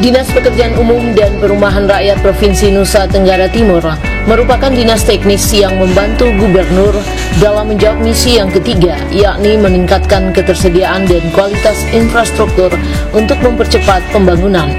Dinas Pekerjaan Umum dan Perumahan Rakyat Provinsi Nusa Tenggara Timur merupakan dinas teknis yang membantu gubernur dalam menjawab misi yang ketiga, yakni meningkatkan ketersediaan dan kualitas infrastruktur untuk mempercepat pembangunan.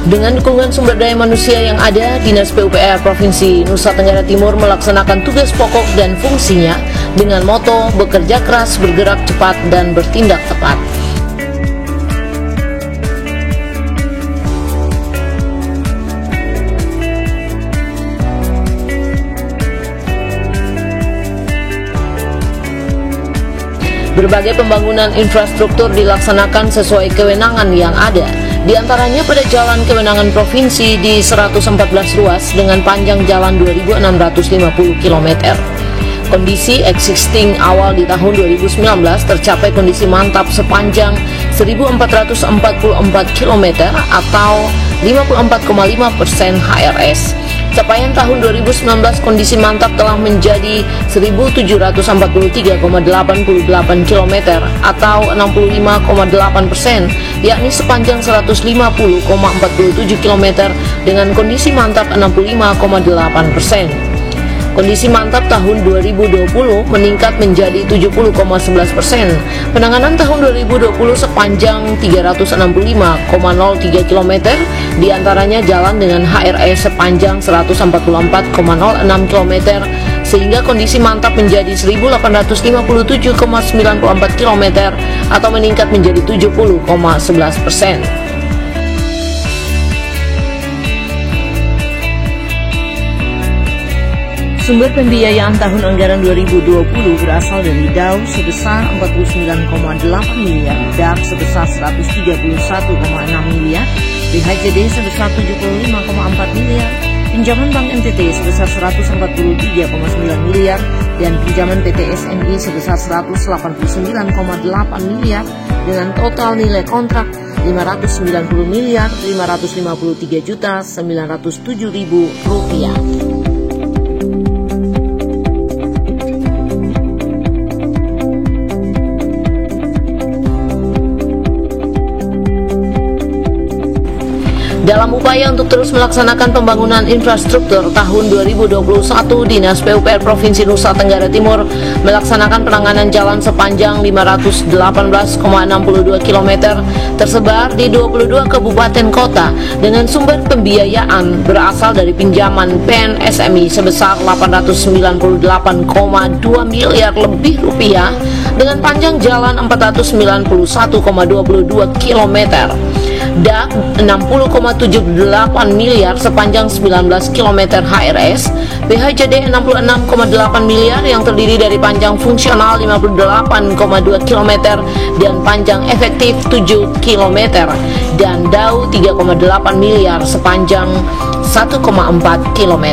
Dengan dukungan sumber daya manusia yang ada, Dinas PUPR Provinsi Nusa Tenggara Timur melaksanakan tugas pokok dan fungsinya dengan moto bekerja keras, bergerak cepat, dan bertindak tepat. Berbagai pembangunan infrastruktur dilaksanakan sesuai kewenangan yang ada. Di antaranya pada jalan kewenangan provinsi di 114 ruas dengan panjang jalan 2.650 km. Kondisi existing awal di tahun 2019 tercapai kondisi mantap sepanjang 1.444 km atau 54,5% HRS. Capaian tahun 2019 kondisi mantap telah menjadi 1.743,88 km atau 65,8%, yakni sepanjang 150,47 km dengan kondisi mantap 65,8%. Kondisi mantap tahun 2020 meningkat menjadi 70,11%. Penanganan tahun 2020 sepanjang 365,03 km, diantaranya jalan dengan HRS sepanjang 144,06 km, sehingga kondisi mantap menjadi 1.857,94 km atau meningkat menjadi 70,11%. Sumber pembiayaan tahun anggaran 2020 berasal dari DAU sebesar 49,8 miliar, DAP sebesar 131,6 miliar, BHJD sebesar 75,4 miliar, pinjaman Bank NTT sebesar 143,9 miliar, dan pinjaman PT SNI sebesar 189,8 miliar dengan total nilai kontrak 590 miliar 553 juta 907.000 rupiah. Dalam upaya untuk terus melaksanakan pembangunan infrastruktur tahun 2021, Dinas PUPR Provinsi Nusa Tenggara Timur melaksanakan penanganan jalan sepanjang 518,62 km tersebar di 22 kabupaten kota dengan sumber pembiayaan berasal dari pinjaman PNSMI sebesar 898,2 miliar lebih rupiah dengan panjang jalan 491,22 km. DAP 60,78 miliar sepanjang 19 km HRS, BHJD 66,8 miliar yang terdiri dari panjang fungsional 58,2 km dan panjang efektif 7 km, dan DAU 3,8 miliar sepanjang 1,4 km.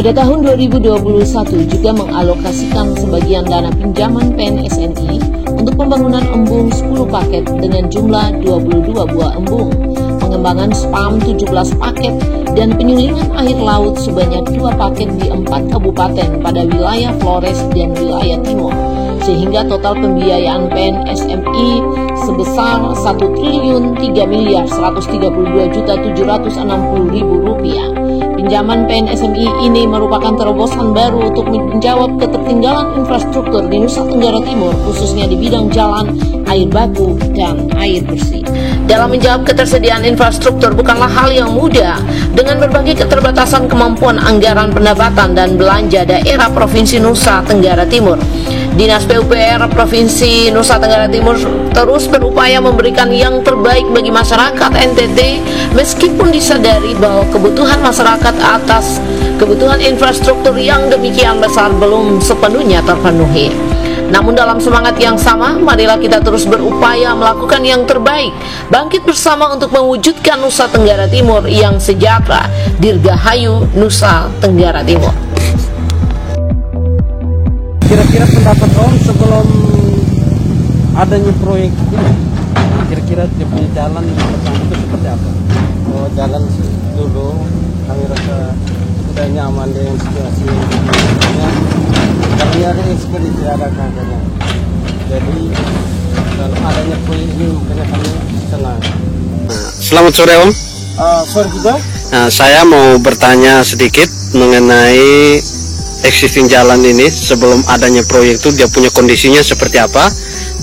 Pada tahun 2021 juga mengalokasikan sebagian dana pinjaman PNSNI untuk pembangunan embung 10 paket dengan jumlah 22 buah embung, pengembangan SPAM 17 paket, dan penyulingan air laut sebanyak 2 paket di 4 kabupaten pada wilayah Flores dan wilayah Timur, sehingga total pembiayaan PNSMI sebesar 1.003.132.760.000 rupiah. Pinjaman PNSMI ini merupakan terobosan baru untuk menjawab ketertinggalan infrastruktur di Nusa Tenggara Timur, khususnya di bidang jalan, air baku, dan air bersih. Dalam menjawab ketersediaan infrastruktur bukanlah hal yang mudah. Dengan berbagai keterbatasan kemampuan anggaran pendapatan dan belanja daerah Provinsi Nusa Tenggara Timur, Dinas PUPR Provinsi Nusa Tenggara Timur terus berupaya memberikan yang terbaik bagi masyarakat NTT meskipun disadari bahwa kebutuhan masyarakat atas kebutuhan infrastruktur yang demikian besar belum sepenuhnya terpenuhi. Namun dalam semangat yang sama, marilah kita terus berupaya melakukan yang terbaik, bangkit bersama untuk mewujudkan Nusa Tenggara Timur yang sejahtera. Dirgahayu, Nusa Tenggara Timur. Kira-kira pendapat Om sebelum adanya proyek ini, kira-kira dia punya jalan yang pertama itu seperti apa? Oh, jalan dulu kami rasa sudah nyaman dengan situasi kami ada ekspedisi ada kakaknya, jadi kalau adanya proyek ini makanya kami senang. Selamat sore Om. Sore juga. Saya mau bertanya sedikit mengenai existing jalan ini. Sebelum adanya proyek itu dia punya kondisinya seperti apa,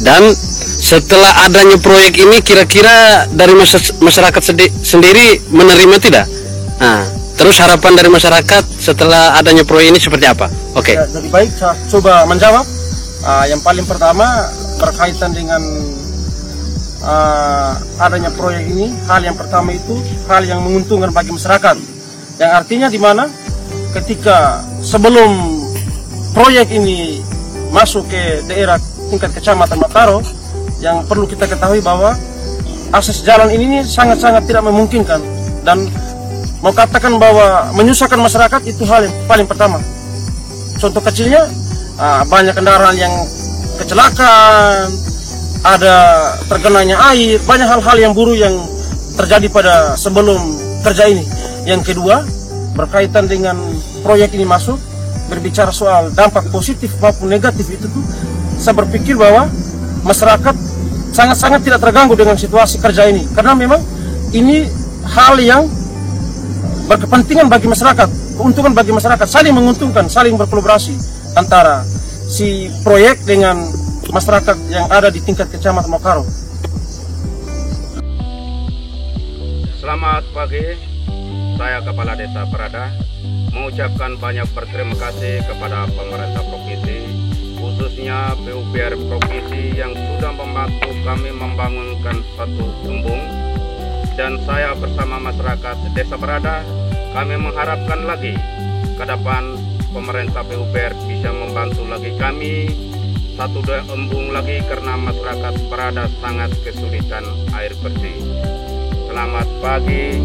dan setelah adanya proyek ini kira-kira dari masyarakat sendiri menerima tidak? Terus harapan dari masyarakat setelah adanya proyek ini seperti apa? Oke. Ya, jadi baik, saya coba menjawab. Yang paling pertama berkaitan dengan adanya proyek ini, hal yang pertama itu hal yang menguntungkan bagi masyarakat. Yang artinya di mana ketika sebelum proyek ini masuk ke daerah tingkat kecamatan Mataro, yang perlu kita ketahui bahwa akses jalan ini sangat-sangat tidak memungkinkan, dan mau katakan bahwa menyusahkan masyarakat itu hal yang paling pertama. Contoh kecilnya, banyak kendaraan yang kecelakaan, ada tergenanya air, banyak hal-hal yang buruk yang terjadi pada sebelum kerja ini. Yang kedua, berkaitan dengan proyek ini masuk, berbicara soal dampak positif maupun negatif itu tuh, saya berpikir bahwa masyarakat sangat-sangat tidak terganggu dengan situasi kerja ini, karena memang ini hal yang berkepentingan bagi masyarakat, keuntungan bagi masyarakat, saling menguntungkan, saling berkolaborasi antara si proyek dengan masyarakat yang ada di tingkat kecamatan Mokaro. Selamat pagi, saya Kepala Desa Perada mengucapkan banyak berterima kasih kepada pemerintah provinsi, khususnya PUPR provinsi yang sudah membantu kami membangunkan suatu embung. Dan saya bersama masyarakat Desa Perada, kami mengharapkan lagi ke depan pemerintah PUPR bisa membantu lagi kami satu embung lagi, karena masyarakat Perada sangat kesulitan air bersih. Selamat pagi.